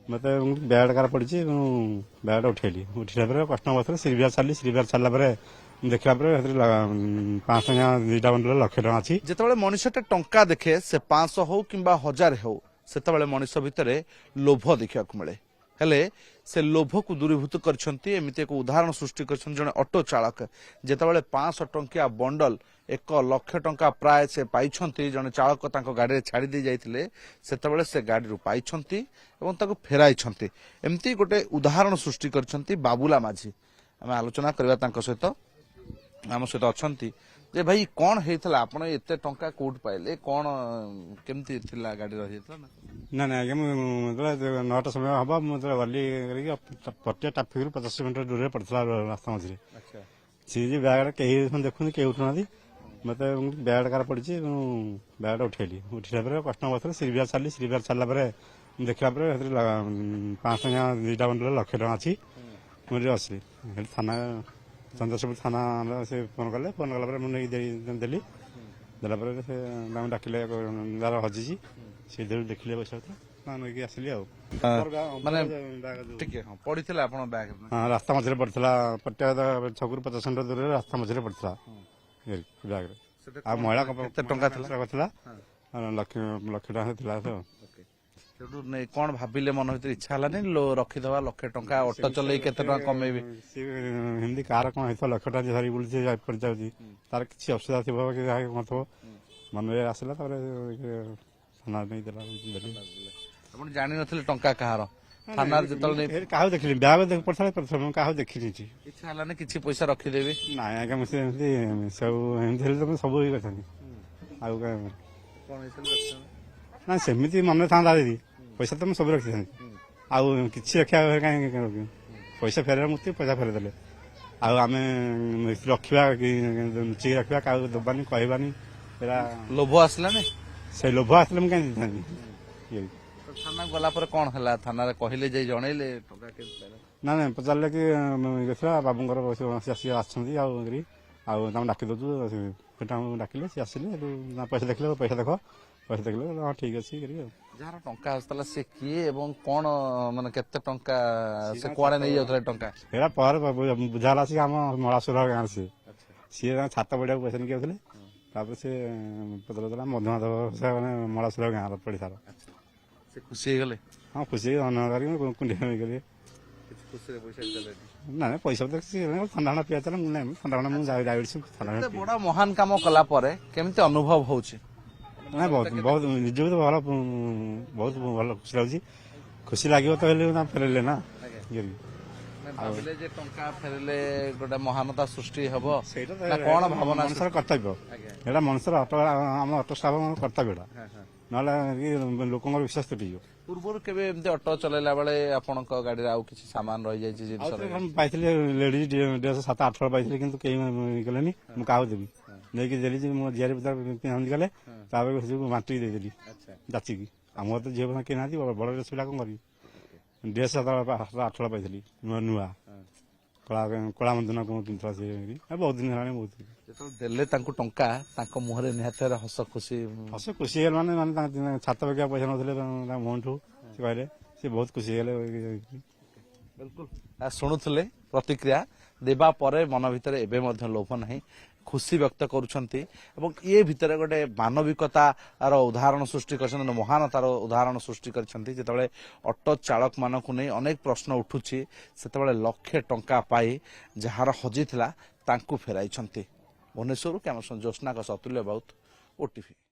मत bag car पड़ी bag उठेली उठेला कस्टमर बस श्रीविहार छाड़ा देखला 500 दुईटा बंडल 1 लाख टका अच्छी जिते मनुष्यटे टंका देखे से 500 हो कि 1000 हो से मनुष्य भितर लोभ देखा मिले हेले से लोभ को दूरीभूत करछंती एमिति एक उदाहरण सृष्टि करछन जने ऑटो चालक जेतेबेले 500 टंकिया बंडल 1 लाख टंका प्राय से पाइछंती जने चालक तांको गाड़ी रे छाड़ी दे जाइथिले सेतेबेले से गाड़ी रु पाइछंती एवं ताको फेराइछंती एमिति गोटे उदाहरण सृष्टि करछंती बाबूला माझी आमे आलोचना करबा तांको सहित आम सहित अछंती जे भाई कौन हेतला आपण एते टंका कोट पाइले कौन केमती थिला गाड़ी रहितला ना ना आगे मतलब 9टा समय हम मतलब गली पटिया ट्राफिक 50 मीटर दूर पड़ता रास्ता मझे सी बैग कहीं देखुन कहीं उठुना मत बैग कार पड़ी बैग उठेली उठेला कस्टमर बस श्रीविहार छाड़ा देखला 500 दुईटा बंडल 1 लाख टका अच्छी मुझे अच्छी थाना चंद्रशेखर थाना से फोन कले मुझे देली देला से डाकिले यार हजी से देखिले पैसा नहीं आसली माने ठीक है पड़ीला आपन बैग हाँ रास्ता मझे पड़ता पटिया छकु 50 मीटर दूर रास्ता मझे पड़ता बैग आ महिला टंका लक्ष टका तो कौन भाविले मन भर इच्छा है रखीदे 1 लाख टंका ऑटो चल केते टंका कमेबे हिंदी कार कौन है 1 लाख टका धरी बुलूची तार किसी असुविधा थी कौन थो मन में आसला थाना नहीं देला जानी नथिले टंका कहार थाना जतल क्या देखली बैग देख पड़ता प्रथम क्या देखी इच्छा हलाने किछि पैसा रखीदेबी ना आगे मुझे सब एमती सब ही करते ना सेमती मन था पैसा तो सब रखी आउ कि रखा कहीं पैसा फेर मुक्ति पैसा फेरदे आम रखा लुचिक रखा क्या दबानी कहबानी लोभ आसला से लोभ आसले मुझे कहीं थाना गला पर कौन है थाना कहले जे जनइले ना ना पचारे कि बाबूर डाक दौर डाकिले सी आसिले पैसा देखले पैसा देख पैसा देखले हाँ ठीक अच्छे जार टंका आसला से किए एवं कौन माने केते टंका से कुआडे नहीं जाउथले टंका हेरा पर बुझाला से हम मलासुर गाँव से सी छात बढ़िया पैसा नहीं आउथले तापर से पता मधुमाधव से मलासुर गाँव पड़ी सार से खुशी गले हाँ खुशी अन्न कुंडिया गले ना पैसा तो ठंडा पिया चल ठंडा मुझे बड़ा महान काम कला केमती अनुभव होची ना बहुत बहुत निज तो भल बहुत भल खुशी लगे खुशी लगे तो फेरले ना भाविले जे टंका फेरले गोटे महानता सृष्टि हबो ना कोन भावना मनुष्य कर्तव्य एटा मनुष्य आम ऑटो स्टाफ कर्तव्य ना लोक विश्वास तुटी पूर्व केवे एमती ऑटो चलेला बेले आपण गाड़ी आउ किसी सामान रही जाय जिनस पाइले लेडीज ड्रेस 7-8 पाइले किंतु कहीं गलेनी मु काउ देबी नहीं देली मो झील पिंधि गले माटी देदेली जाचिकी आम तो झील किए ना बड़ ड्रेस पिला कौन करी ड्रेस 7-8 पाइली नुआ नुआ कला मंदन किंतु बहुत दिन है बहुत देले टंका मुहर निहाते हस खुशी माने छात बगिया पैसा ना मोहन ठू से कहले सी बहुत खुशी गले बिल्कुल शुणुले प्रतिक्रिया देबा परे मन भितर एबे मध्य लोभ नहीं खुशी व्यक्त करुछंती एवं ये भितर गोटे मानविकतार उदाहरण सृष्टि कर महानतार उदाहरण सृष्टि करछंती जेतेबेले ऑटो चालक मानकु नै अनेक प्रश्न उठुछि सेतेबेले 1 लाख टंका पाई जहार हजिथिला तांकु फेराइछंती भुवनेश्वर कैमरा ज्योत्सना का अतुल्य बाउत ओटीवी।